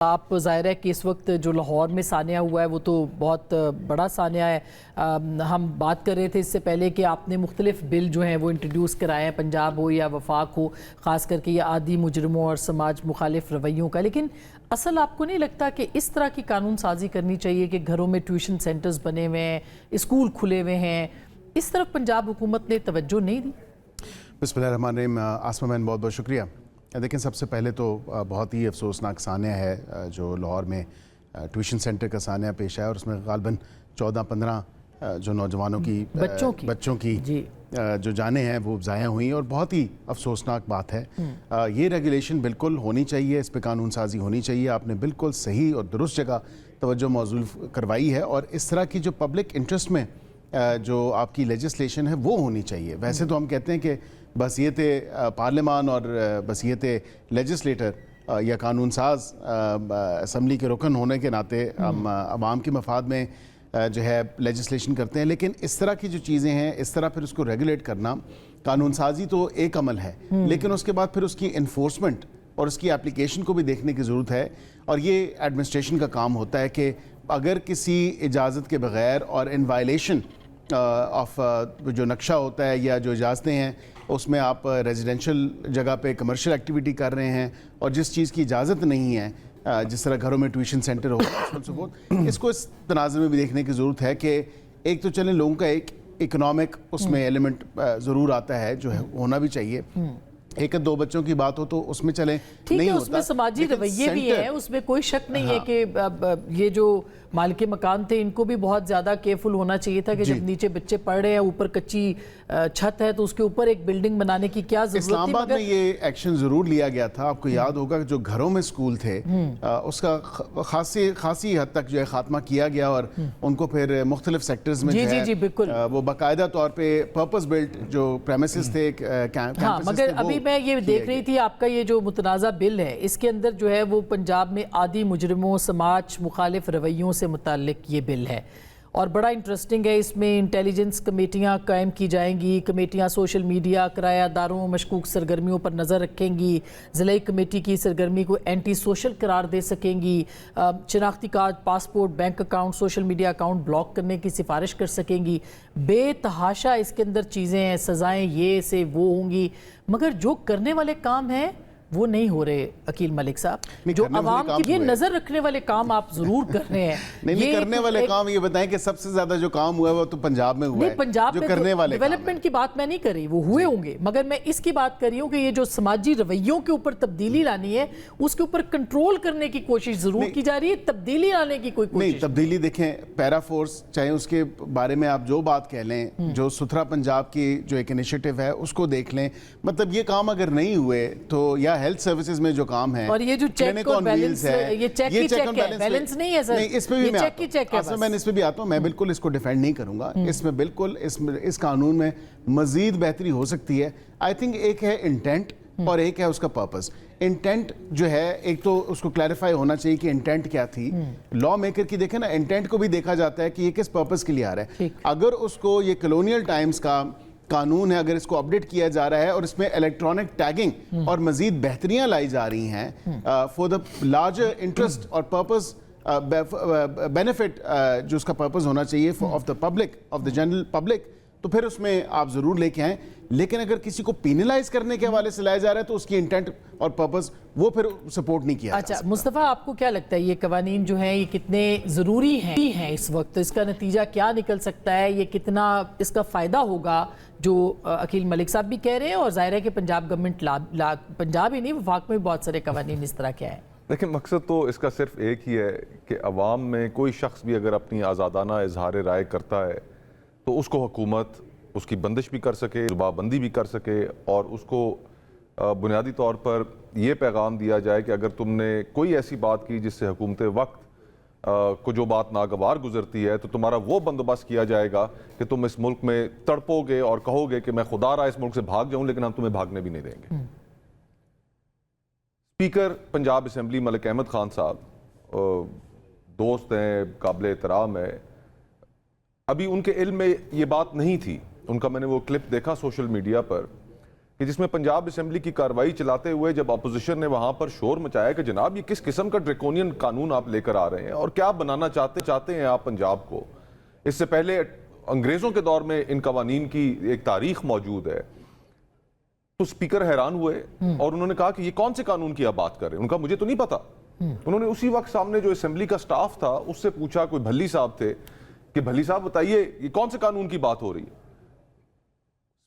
آپ ظاہر ہے کہ اس وقت جو لاہور میں سانحہ ہوا ہے وہ تو بہت بڑا سانحہ ہے. ہم بات کر رہے تھے اس سے پہلے کہ آپ نے مختلف بل جو ہیں وہ انٹروڈیوس کرائے ہیں, پنجاب ہو یا وفاق ہو, خاص کر کے یہ عادی مجرموں اور سماج مخالف رویوں کا. لیکن اصل آپ کو نہیں لگتا کہ اس طرح کی قانون سازی کرنی چاہیے کہ گھروں میں ٹیوشن سینٹرز بنے ہوئے ہیں, اسکول کھلے ہوئے ہیں, اس طرف پنجاب حکومت نے توجہ نہیں دی؟ بسم اللہ الرحمن الرحیم. آسمہ مین بہت بہت شکریہ. دیکھیں, سب سے پہلے تو بہت ہی افسوسناک سانحہ ہے جو لاہور میں ٹیوشن سینٹر کا سانحہ پیش آیا, اور اس میں غالباً 14-15 جو نوجوانوں کی بچوں کی جو جانیں ہیں وہ ضائع ہوئیں, اور بہت ہی افسوسناک بات ہے. یہ ریگولیشن بالکل ہونی چاہیے, اس پہ قانون سازی ہونی چاہیے. آپ نے بالکل صحیح اور درست جگہ توجہ موصول کروائی ہے, اور اس طرح کی جو پبلک انٹرسٹ میں جو آپ کی لیجسلیشن ہے وہ ہونی چاہیے. ویسے تو ہم کہتے ہیں کہ بس یہ تھے پارلیمان اور بس یہ تھے لیجسلیٹر یا قانون ساز اسمبلی کے رکن ہونے کے ناطے ہم عوام کے مفاد میں جو ہے لیجسلیشن کرتے ہیں. لیکن اس طرح کی جو چیزیں ہیں, اس طرح پھر اس کو ریگولیٹ کرنا, قانون سازی تو ایک عمل ہے, لیکن اس کے بعد پھر اس کی انفورسمنٹ اور اس کی اپلیکیشن کو بھی دیکھنے کی ضرورت ہے. اور یہ ایڈمنسٹریشن کا کام ہوتا ہے کہ اگر کسی اجازت کے بغیر اور ان وائلیشن آف جو نقشہ ہوتا ہے یا جو اجازتیں ہیں اس میں آپ ریزیڈینشل جگہ پہ کمرشل ایکٹیویٹی کر رہے ہیں, اور جس چیز کی اجازت نہیں ہے, جس طرح گھروں میں ٹیوشن سینٹر ہو, اس کو اس تناظر میں بھی دیکھنے کی ضرورت ہے کہ ایک تو چلیں لوگوں کا ایک اکنامک اس میں ایلیمنٹ ضرور آتا ہے جو ہے ہونا بھی چاہیے. ایک دو بچوں کی بات ہو تو اس میں چلیں نہیں ہوتا, اس میں سماجی رویے بھی ہیں, اس میں کوئی شک نہیں ہے کہ یہ جو مالک مکان تھے ان کو بھی بہت زیادہ کیئرفل ہونا چاہیے تھا کہ جب نیچے بچے پڑھ رہے ہیں, اوپر کچی چھت ہے, تو اس کے اوپر ایک بلڈنگ بنانے کی کیا ضرورت تھی؟ اسلام آباد میں یہ ایکشن ضرور لیا گیا تھا. آپ کو یاد ہوگا کہ جو گھروں میں اسکول تھے اس کا خاصی حد تک جو ہے خاتمہ کیا گیا, اور ان کو پھر مختلف سیکٹرز میں جو ہے وہ باقاعدہ طور پہ پرپس بلٹ جو پریمیسز تھے, مگر ابھی میں یہ دیکھ رہی تھی آپ کا یہ جو متنازع بل ہے, اس کے اندر جو ہے وہ پنجاب میں عادی مجرموں سماج مخالف رویوں سے متعلق یہ بل ہے, اور بڑا انٹرسٹنگ ہے. اس میں انٹیلیجنس کمیٹیاں قائم کی جائیں گی, کمیٹیاں سوشل میڈیا کرایہ داروں مشکوک سرگرمیوں پر نظر رکھیں گی, ضلعی کمیٹی کی سرگرمی کو اینٹی سوشل قرار دے سکیں گی, شناختی card, passport, bank account, social media account block کرنے کی سفارش کر سکیں گی. بے تحاشا اس کے اندر چیزیں ہیں, سزائیں یہ سے وہ ہوں گی, مگر جو کرنے والے کام ہیں وہ نہیں ہو رہے. عقیل ملک صاحب, جو عوام کی یہ نظر رکھنے والے کام آپ ضرور کر رہے ہیں. نہیں کرنے والے کام یہ بتائیں کہ سب سے زیادہ جو کام ہوا ہے وہ تو پنجاب میں ہوا ہے. پنجاب میں ڈیولپمنٹ کی بات میں نہیں کر رہی, وہ ہوئے ہوں گے, مگر میں اس کی بات کر رہی ہوں کہ یہ جو سماجی رویوں کے اوپر تبدیلی لانی ہے, اس کے اوپر کنٹرول کرنے کی کوشش ضرور کی جا رہی ہے. تبدیلی لانے کی کوئی کوشش نہیں. تبدیلی دیکھیں, پیرا فورس چاہے اس کے بارے میں آپ جو بات کہہ لیں, جو ستھرا پنجاب کی جو ایک انیشیٹو ہے اس کو دیکھ لیں, مطلب یہ کام اگر نہیں ہوئے تو یا ہیلتھ سروسز میں جو کام ہے, اور یہ جو چیک اور بیلنس ہے, یہ چیک ہی چیک ہے, بیلنس نہیں ہے سر. نہیں, اس پہ بھی میں اس پہ بھی آتا ہوں. میں بالکل اس کو ڈیفینڈ نہیں کروں گا. اس میں بالکل اس قانون میں مزید بہتری ہو سکتی ہے. آئی تھنک ایک ہے انٹینٹ اور ایک ہے اس کا پرپس. انٹینٹ جو ہے ایک تو اس کو کلیریفائی ہونا چاہیے کہ انٹینٹ کیا تھی. لا میکر کی دیکھیں نا, انٹینٹ کو بھی دیکھا جاتا ہے کہ یہ کس پرپس کے لیے آ رہا ہے. اگر اس کو یہ کلونیل ٹائمز کا قانون ہے, اگر اس کو اپڈیٹ کیا جا رہا ہے اور اس میں الیکٹرانک ٹیگنگ اور مزید بہتریاں لائی جا رہی ہیں فور دا لارجر انٹرسٹ اور پرپز بینیفٹ, جو اس کا پرپز ہونا چاہیے of the public, of the general public, تو پھر اس میں آپ ضرور لے کے آئیں. لیکن اگر کسی کو پینلائز کرنے کے حوالے سے لایا جا رہا ہے تو اس کی انٹینٹ اور پرپز وہ پھر سپورٹ نہیں کیا. اچھا مصطفیٰ, آپ کو کیا لگتا ہے یہ قوانین جو ہیں یہ کتنے ضروری ہیں اس وقت؟ اس کا نتیجہ کیا نکل سکتا ہے, یہ کتنا اس کا فائدہ ہوگا جو عقیل ملک صاحب بھی کہہ رہے ہیں, اور ظاہر ہے کہ پنجاب گورنمنٹ پنجاب ہی نہیں وفاق میں بہت سارے قوانین اس طرح کیا ہے. لیکن مقصد تو اس کا صرف ایک ہی ہے کہ عوام میں کوئی شخص بھی اگر اپنی آزادانہ اظہار رائے کرتا ہے تو اس کو حکومت اس کی بندش بھی کر سکے, زبان بندی بھی کر سکے, اور اس کو بنیادی طور پر یہ پیغام دیا جائے کہ اگر تم نے کوئی ایسی بات کی جس سے حکومت وقت کو جو بات ناگوار گزرتی ہے تو تمہارا وہ بندوبست کیا جائے گا کہ تم اس ملک میں تڑپو گے اور کہو گے کہ میں خدا رہا اس ملک سے بھاگ جاؤں, لیکن ہم تمہیں بھاگنے بھی نہیں دیں گے. اسپیکر پنجاب اسمبلی ملک احمد خان صاحب دوست ہیں, قابل احترام ہے. ابھی ان کے علم میں یہ بات نہیں تھی, ان کا میں نے وہ کلپ دیکھا سوشل میڈیا پر کہ جس میں پنجاب اسمبلی کی کارروائی چلاتے ہوئے جب اپوزیشن نے وہاں پر شور مچایا کہ جناب یہ کس قسم کا ڈریکونین قانون آپ لے کر آ رہے ہیں اور کیا بنانا چاہتے ہیں آپ پنجاب کو. اس سے پہلے انگریزوں کے دور میں ان قوانین کی ایک تاریخ موجود ہے. تو اسپیکر حیران ہوئے اور انہوں نے کہا کہ یہ کون سے قانون کی آپ بات کر رہے ہیں. ان کا مجھے تو نہیں پتا. انہوں نے اسی وقت سامنے جو اسمبلی کا سٹاف تھا اس سے پوچھا, کوئی بھلی صاحب تھے, کہ بھلی صاحب بتائیے یہ کون سے قانون کی بات ہو رہی ہے.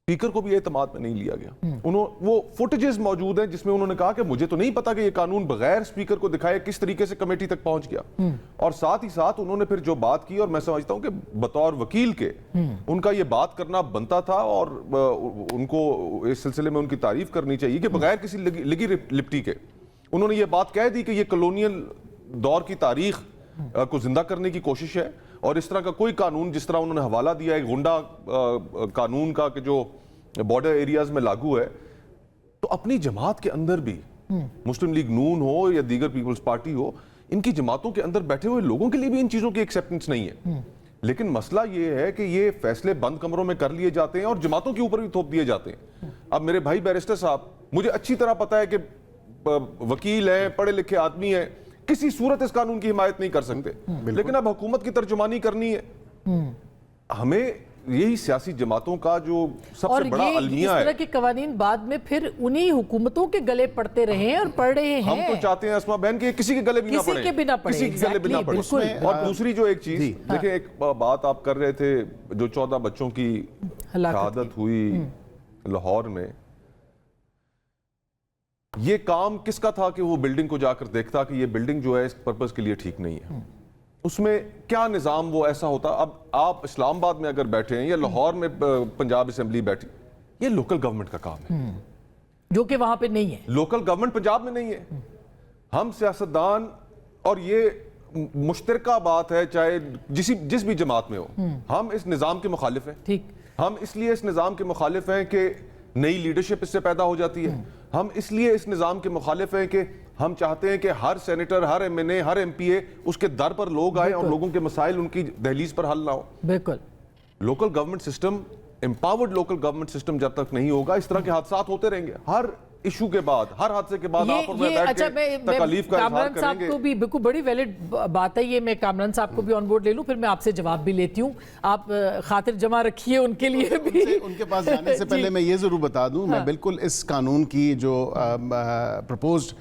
اسپیکر کو بھی اعتماد میں نہیں لیا گیا. وہ فوٹیجز موجود ہیں جس میں انہوں نے کہا کہ مجھے تو نہیں پتا کہ یہ قانون بغیر اسپیکر کو دکھائے کس طریقے سے کمیٹی تک پہنچ گیا. اور ساتھ ہی ساتھ انہوں نے پھر جو بات کی, اور میں سمجھتا ہوں کہ بطور وکیل کے ان کا یہ بات کرنا بنتا تھا اور ان کو اس سلسلے میں ان کی تعریف کرنی چاہیے کہ بغیر کسی لگی لپٹی کے انہوں نے یہ بات کہہ دی کہ یہ کلونیل دور کی تاریخ کو زندہ کرنے کی کوشش ہے, اور اس طرح کا کوئی قانون جس طرح انہوں نے حوالہ دیا ہے غنڈہ قانون کا کہ جو بارڈر ایریاز میں لاگو ہے, تو اپنی جماعت کے اندر بھی مسلم لیگ نون ہو یا دیگر پیپلز پارٹی ہو, ان کی جماعتوں کے اندر بیٹھے ہوئے لوگوں کے لیے بھی ان چیزوں کی ایکسیپٹنس نہیں ہے. لیکن مسئلہ یہ ہے کہ یہ فیصلے بند کمروں میں کر لیے جاتے ہیں اور جماعتوں کے اوپر بھی تھوپ دیے جاتے ہیں. اب میرے بھائی بیرسٹر صاحب, مجھے اچھی طرح پتا ہے کہ وکیل ہیں, پڑھے لکھے آدمی ہیں, کسی صورت اس قانون کی حمایت نہیں کر سکتے, لیکن اب حکومت کی ترجمانی کرنی ہے. ہمیں یہی سیاسی جماعتوں کا جو سب سے بڑا المیہ ہے, اس طرح کے قوانین بعد میں پھر انہی حکومتوں کے گلے پڑتے رہے ہیں اور پڑھ رہے ہیں. ہم تو چاہتے ہیں اسما بہن کہ کسی کے گلے بھی نہ پڑے, کسی کے گلے بھی نہ پڑے. اور دوسری جو ایک چیز دیکھیں, ایک بات آپ کر رہے تھے, جو 14 بچوں کی شہادت ہوئی لاہور میں, یہ کام کس کا تھا کہ وہ بلڈنگ کو جا کر دیکھتا کہ یہ بلڈنگ جو ہے اس پرپس کے لیے ٹھیک نہیں ہے. اس میں کیا نظام وہ ایسا ہوتا. اب آپ اسلام آباد میں اگر بیٹھے ہیں یا لاہور میں پنجاب اسمبلی بیٹھی, یہ لوکل گورنمنٹ کا کام ہے جو کہ وہاں پہ نہیں ہے. لوکل گورنمنٹ پنجاب میں نہیں ہے. ہم سیاستدان, اور یہ مشترکہ بات ہے چاہے جس بھی جماعت میں ہو, ہم اس نظام کے مخالف ہیں. ٹھیک, ہم اس لیے اس نظام کے مخالف ہیں کہ نئی لیڈرشپ اس سے پیدا ہو جاتی ہے. ہم اس لیے اس نظام کے مخالف ہیں کہ ہم چاہتے ہیں کہ ہر سینیٹر, ہر ایم این اے, ہر ایم پی اے اس کے در پر لوگ آئیں اور لوگوں کے مسائل ان کی دہلیز پر حل نہ ہو. بالکل. Local government system, empowered local government system جب تک نہیں ہوگا, اس طرح کے حادثات ہوتے رہیں گے. ہر ایشو کے بعد, ہر حادثے کے بعد آپ اور میں بیٹھ کے تکالیف کا اظہار کریں گے. صاحب کو بھی بالکل بڑی ویلڈ بات ہے یہ, میں کامران صاحب کو بھی آن بورڈ لے لوں, پھر میں آپ سے جواب بھی لیتی ہوں. آپ خاطر جمع رکھیے ان کے لیے بھی. ان کے پاس جانے سے پہلے میں یہ ضرور بتا دوں, میں بالکل اس قانون کی جو پرپوزڈ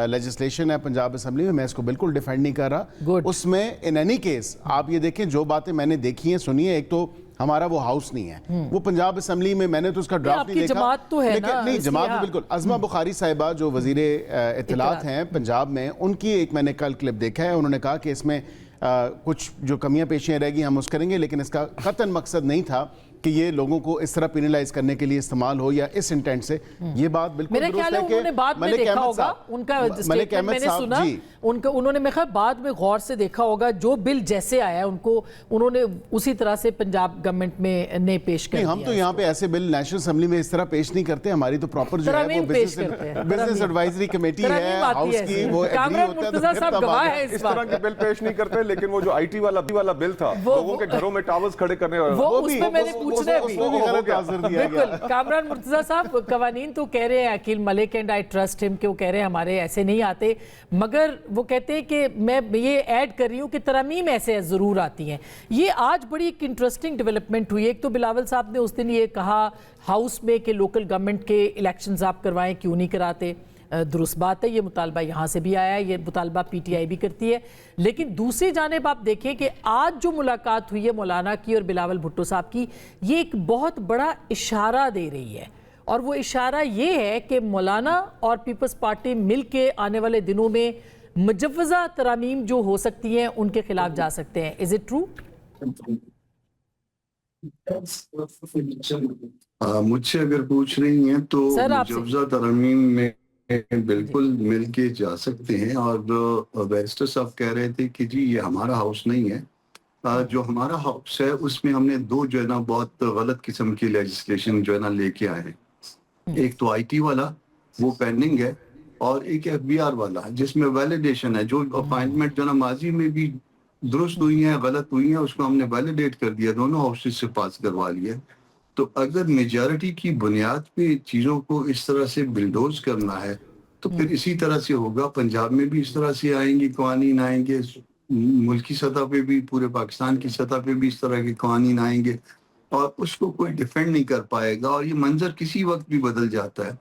لیجسلیشن ہے پنجاب اسمبلی میں اس کو بالکل ڈیفینڈ نہیں کر رہا. اس میں ان اینی کیس آپ یہ دیکھیں, جو باتیں میں نے دیکھی ہیں, سنی ہیں, ایک تو ہمارا وہ ہاؤس نہیں ہے, وہ پنجاب اسمبلی میں نے تو اس کا ڈرافٹ نہیں دیکھا. جماعت تو ہے نا, نہیں جماعت بالکل. عظمہ بخاری صاحبہ جو وزیر اطلاعات ہیں پنجاب میں, ان کی ایک میں نے کل کلپ دیکھا ہے. انہوں نے کہا کہ اس میں کچھ جو کمیاں پیشیاں رہ گی ہم اس کریں گے, لیکن اس کا قطعاً مقصد نہیں تھا کہ یہ لوگوں کو اس طرح پینلائز کرنے کے لیے استعمال ہو یا اس انٹینٹ سے. یہ بات بالکل درست ہے کہ انہوں نے بعد میں دیکھا ہوگا, ان کا اسٹیٹمنٹ میں نے سنا, انہوں نے میرے خیال بعد میں غور سے دیکھا ہوگا, جو بل جیسے آیا ہے انہوں نے اسی طرح سے پنجاب گورنمنٹ میں نے پیش کر دیا. ہم تو یہاں پہ ایسے بل نیشنل اسمبلی میں اس طرح پیش نہیں کرتے. ہماری تو پراپر جو ہے وہ بزنس ایڈوائزری کمیٹی ہے ہاؤس کی, وہ ایگری ہوتا ہے. اس طرح کے بل پیش نہیں کرتے, لیکن وہ جو آئی ٹی والا بل تھا, لوگوں کے گھروں میں ٹاورز کھڑے کرنے, وہ اس میں نے پوچھنا بھی. بالکل. کامران مرتضیٰ صاحب, قوانین تو کہہ رہے ہیں عقیل ملک اینڈ آئی ٹرسٹ ہم, کہ وہ کہہ رہے ہیں ہمارے ایسے نہیں آتے, مگر وہ کہتے ہیں کہ میں یہ ایڈ کر رہی ہوں کہ ترامیم ایسے ضرور آتی ہیں. یہ آج بڑی ایک انٹرسٹنگ ڈیولپمنٹ ہوئی. ایک تو بلاول صاحب نے اس دن یہ کہا ہاؤس میں کہ لوکل گورنمنٹ کے الیکشنز آپ کروائیں, کیوں نہیں کراتے. درست بات ہے, یہ مطالبہ یہاں سے بھی آیا ہے, یہ مطالبہ پی ٹی آئی بھی کرتی ہے. لیکن دوسری جانب آپ دیکھیں کہ آج جو ملاقات ہوئی ہے مولانا کی اور بلاول بھٹو صاحب کی, یہ ایک بہت بڑا اشارہ دے رہی ہے, اور وہ اشارہ یہ ہے کہ مولانا اور پیپلز پارٹی مل کے آنے والے دنوں میں مجوزہ ترامیم جو ہو سکتی ہیں ان کے خلاف جا سکتے ہیں. Is it true? مجھ سے اگر پوچھ رہی ہیں تو مجوزہ ترامیم میں بالکل مل کے جا سکتے ہیں. اور بیرسٹر صاحب کہہ رہے تھے کہ جی یہ ہمارا ہاؤس نہیں ہے. جو ہمارا ہاؤس ہے اس میں ہم نے دو جو ہے نا بہت غلط قسم کی لیجسلیشن جو ہے نا لے کے آئے ہیں. ایک تو آئی ٹی والا, وہ پینڈنگ ہے, اور ایک ایف بی آر والا جس میں ویلیڈیشن ہے. جو اپائنٹمنٹ جو نا ماضی میں بھی درست ہوئی ہیں غلط ہوئی ہیں, اس کو ہم نے ویلیڈیٹ کر دیا, دونوں ہاؤسز سے پاس کروا لیا. تو اگر میجارٹی کی بنیاد پہ چیزوں کو اس طرح سے بلڈوز کرنا ہے تو پھر اسی طرح سے ہوگا. پنجاب میں بھی اس طرح سے آئیں گے قوانین آئیں گے, ملکی سطح پہ بھی, پورے پاکستان کی سطح پہ بھی اس طرح کے قوانین آئیں گے, اور اس کو کوئی ڈیفینڈ نہیں کر پائے گا. اور یہ منظر کسی وقت بھی بدل جاتا ہے.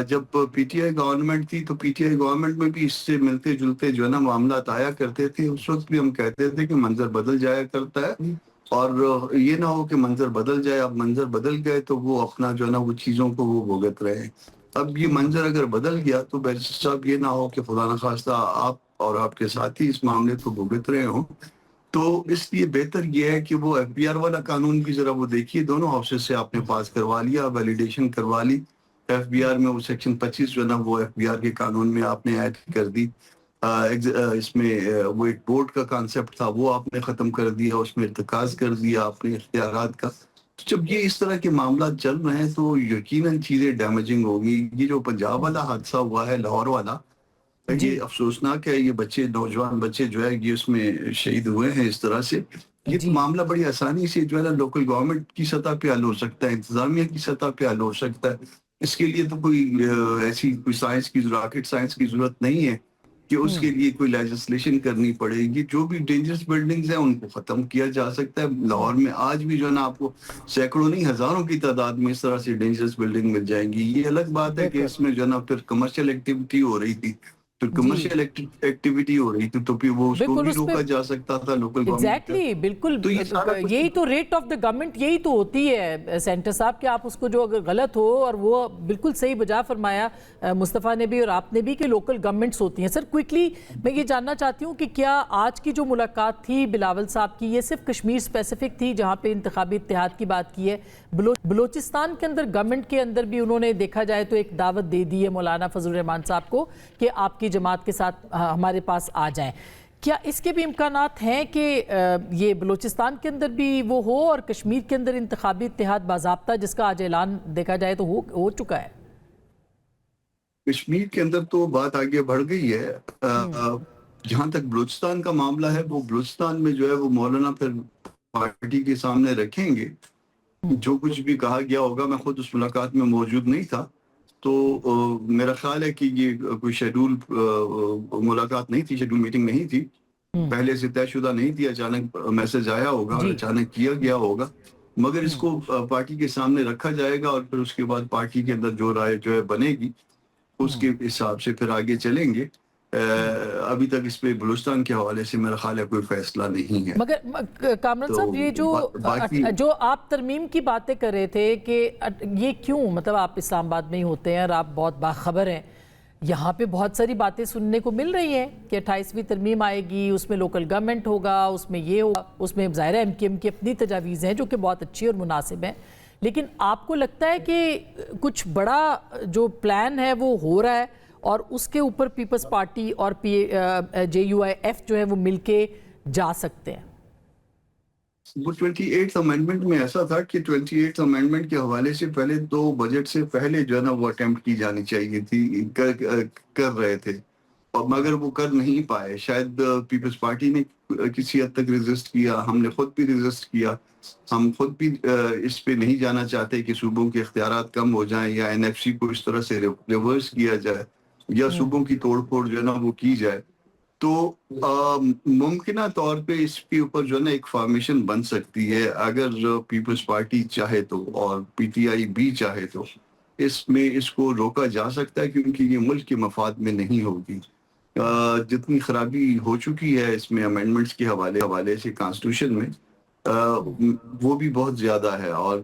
جب پی ٹی آئی گورنمنٹ تھی تو پی ٹی آئی گورنمنٹ میں بھی اس سے ملتے جلتے جو ہے نا معاملات آیا کرتے تھے. اس وقت بھی ہم کہتے تھے کہ منظر بدل جایا کرتا ہے, اور یہ نہ ہو کہ منظر بدل جائے. اب منظر بدل گئے تو وہ اپنا جو ہے نا وہ چیزوں کو وہ بھگت رہے ہیں. اب یہ منظر اگر بدل گیا تو بیرسٹر صاحب یہ نہ ہو کہ خدا نخواستہ آپ اور آپ کے ساتھی اس معاملے کو بھگت رہے ہوں. تو اس لیے بہتر یہ ہے کہ وہ ایف بی آر والا قانون بھی ذرا وہ دیکھیے. دونوں ہاؤسز سے آپ نے پاس کروا لیا, ویلیڈیشن کروا لی. ایف بی آر میں وہ سیکشن 25 جو ہے نا وہ ایف بی آر کے قانون میں آپ نے ایڈ کر دی. اس میں وہ ایک بورڈ کا کانسیپٹ تھا وہ آپ نے ختم کر دیا, اس میں ارتکاز کر دیا آپ نے اختیارات کا. جب یہ اس طرح کے معاملات چل رہے ہیں تو یقیناً چیزیں ڈیمیجنگ ہوگی. یہ جو پنجاب والا حادثہ ہوا ہے لاہور والا, یہ افسوسناک ہے. یہ بچے, نوجوان بچے جو ہے یہ اس میں شہید ہوئے ہیں اس طرح سے. یہ معاملہ بڑی آسانی سے جو ہے نا لوکل گورنمنٹ کی سطح پہ حل ہو سکتا ہے, انتظامیہ کی سطح پہ حل ہو سکتا ہے. اس کے لیے تو کوئی ایسی کوئی سائنس کی, راکٹ سائنس کی ضرورت نہیں ہے کہ اس کے لیے کوئی لیجسلیشن کرنی پڑے گی. جو بھی ڈینجرس بلڈنگز ہیں ان کو ختم کیا جا سکتا ہے. لاہور میں آج بھی جو ہے نا آپ کو سینکڑوں نہیں ہزاروں کی تعداد میں اس طرح سے ڈینجرس بلڈنگ مل جائیں گی. یہ الگ بات ہے کہ اس میں جو ہے نا پھر کمرشل ایکٹیویٹی ہو رہی تھی, پھر کمرشل ایکٹیویٹی ہو رہی تھی تو پھر وہ اس کو بھی روکا جا سکتا تھا لوکل گورنمنٹ. ایگزیکٹلی, بالکل یہی تو ریٹ آف دا گورنمنٹ یہی تو ہوتی ہے سینٹر صاحب, کہ آپ اس کو جو اگر غلط ہو, اور وہ بالکل صحیح بجا فرمایا مصطفیٰ نے بھی اور آپ نے بھی کہ لوکل گورنمنٹس ہوتی ہیں. سر کوئکلی میں یہ جاننا چاہتی ہوں کہ کیا آج کی جو ملاقات تھی بلاول صاحب کی, یہ صرف کشمیر اسپیسیفک تھی جہاں پہ انتخابی اتحاد کی بات کی ہے؟ بلوچستان کے اندر گورنمنٹ کے اندر بھی انہوں نے دیکھا جائے تو ایک دعوت دے دی ہے مولانا فضل الرحمان صاحب کو کہ آپ کی جماعت کے ساتھ ہمارے پاس آ جائیں. کیا اس کے بھی امکانات ہیں کہ یہ بلوچستان کے اندر بھی وہ ہو اور کشمیر کے اندر انتخابی اتحاد باضابطہ جس کا آج اعلان دیکھا جائے تو ہو چکا ہے؟ کشمیر کے اندر تو بات آگے بڑھ گئی ہے. جہاں تک بلوچستان کا معاملہ ہے, وہ بلوچستان میں جو ہے وہ مولانا پھر پارٹی کے سامنے رکھیں گے جو کچھ بھی کہا گیا ہوگا. میں خود اس ملاقات میں موجود نہیں تھا, تو میرا خیال ہے کہ یہ کوئی شیڈول ملاقات نہیں تھی, شیڈول میٹنگ نہیں تھی, پہلے سے طے شدہ نہیں تھی. اچانک میسج آیا ہوگا اور اچانک کیا گیا ہوگا, مگر اس کو پارٹی کے سامنے رکھا جائے گا اور پھر اس کے بعد پارٹی کے اندر جو رائے جو ہے بنے گی اس کے حساب سے پھر آگے چلیں گے. ابھی تک اس پہ بلوچستان کے حوالے سے میرا خیال ہے کوئی فیصلہ نہیں ہے. مگر کامران صاحب, یہ جو آپ ترمیم کی باتیں کر رہے تھے کہ یہ کیوں, مطلب آپ اسلام آباد میں ہی ہوتے ہیں اور آپ بہت باخبر ہیں, یہاں پہ بہت ساری باتیں سننے کو مل رہی ہیں کہ 28ویں ترمیم آئے گی, اس میں لوکل گورنمنٹ ہوگا, اس میں یہ ہوگا, اس میں ظاہر ایم کیو ایم کی اپنی تجاویز ہیں جو کہ بہت اچھی اور مناسب ہیں. لیکن آپ کو لگتا ہے کہ کچھ بڑا جو پلان ہے وہ ہو رہا ہے اور اس کے اوپر پیپلز پارٹی اور جے یو آئی ایف جو ہے وہ مل کے جا سکتے ہیں؟ وہ 28th امینڈمنٹ میں ایسا تھا کہ 28th امینڈمنٹ کے حوالے سے پہلے تو بجٹ سے پہلے جو ہے نا وہ اٹیمپٹ کی جانی چاہیے تھی, کر رہے تھے, اور مگر وہ کر نہیں پائے. شاید پیپلز پارٹی نے کسی حد تک ریزسٹ کیا, ہم نے خود بھی ریزسٹ کیا. ہم خود بھی اس پہ نہیں جانا چاہتے کہ صوبوں کے اختیارات کم ہو جائیں یا این ایف سی کو اس طرح سے ریورس کیا جائے یا صوبوں کی توڑ پھوڑ جو ہے نا وہ کی جائے. تو ممکنہ طور پہ اس کے اوپر جو ہے نا ایک فارمیشن بن سکتی ہے اگر پیپلز پارٹی چاہے تو اور پی ٹی آئی بھی چاہے تو. اس میں اس کو روکا جا سکتا ہے کیونکہ یہ ملک کے مفاد میں نہیں ہوگی. جتنی خرابی ہو چکی ہے اس میں امینڈمنٹس کے حوالے سے کانسٹیٹیوشن میں, وہ بھی بہت زیادہ ہے, اور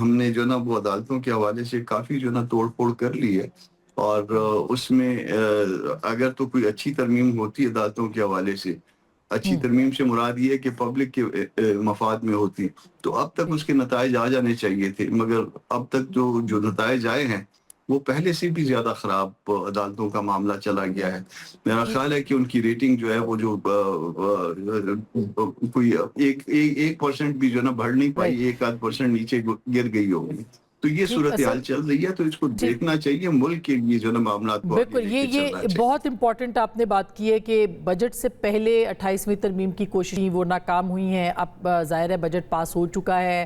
ہم نے جو نا وہ عدالتوں کے حوالے سے کافی جو نا توڑ پھوڑ کر لی ہے. اور اس میں اگر تو کوئی اچھی ترمیم ہوتی عدالتوں کے حوالے سے, اچھی ترمیم سے مراد یہ ہے کہ پبلک کے مفاد میں ہوتی, تو اب تک اس کے نتائج آ جانے چاہیے تھے. مگر اب تک جو نتائج آئے ہیں وہ پہلے سے بھی زیادہ خراب عدالتوں کا معاملہ چلا گیا ہے. میرا خیال ہے کہ ان کی ریٹنگ جو ہے وہ جو کوئی 1% بھی جو نا بڑھ نہیں پائی, 1-8% نیچے گر گئی ہوگی. تو یہ صورتحال چل رہی ہے, تو اس کو دیکھنا چاہیے ملک کے لیے جو نا معاملات کو بالکل. یہ بہت امپورٹنٹ آپ نے بات کی ہے کہ بجٹ سے پہلے 28ویں ترمیم کی کوششیں وہ ناکام ہوئی ہیں. اب ظاہر ہے بجٹ پاس ہو چکا ہے,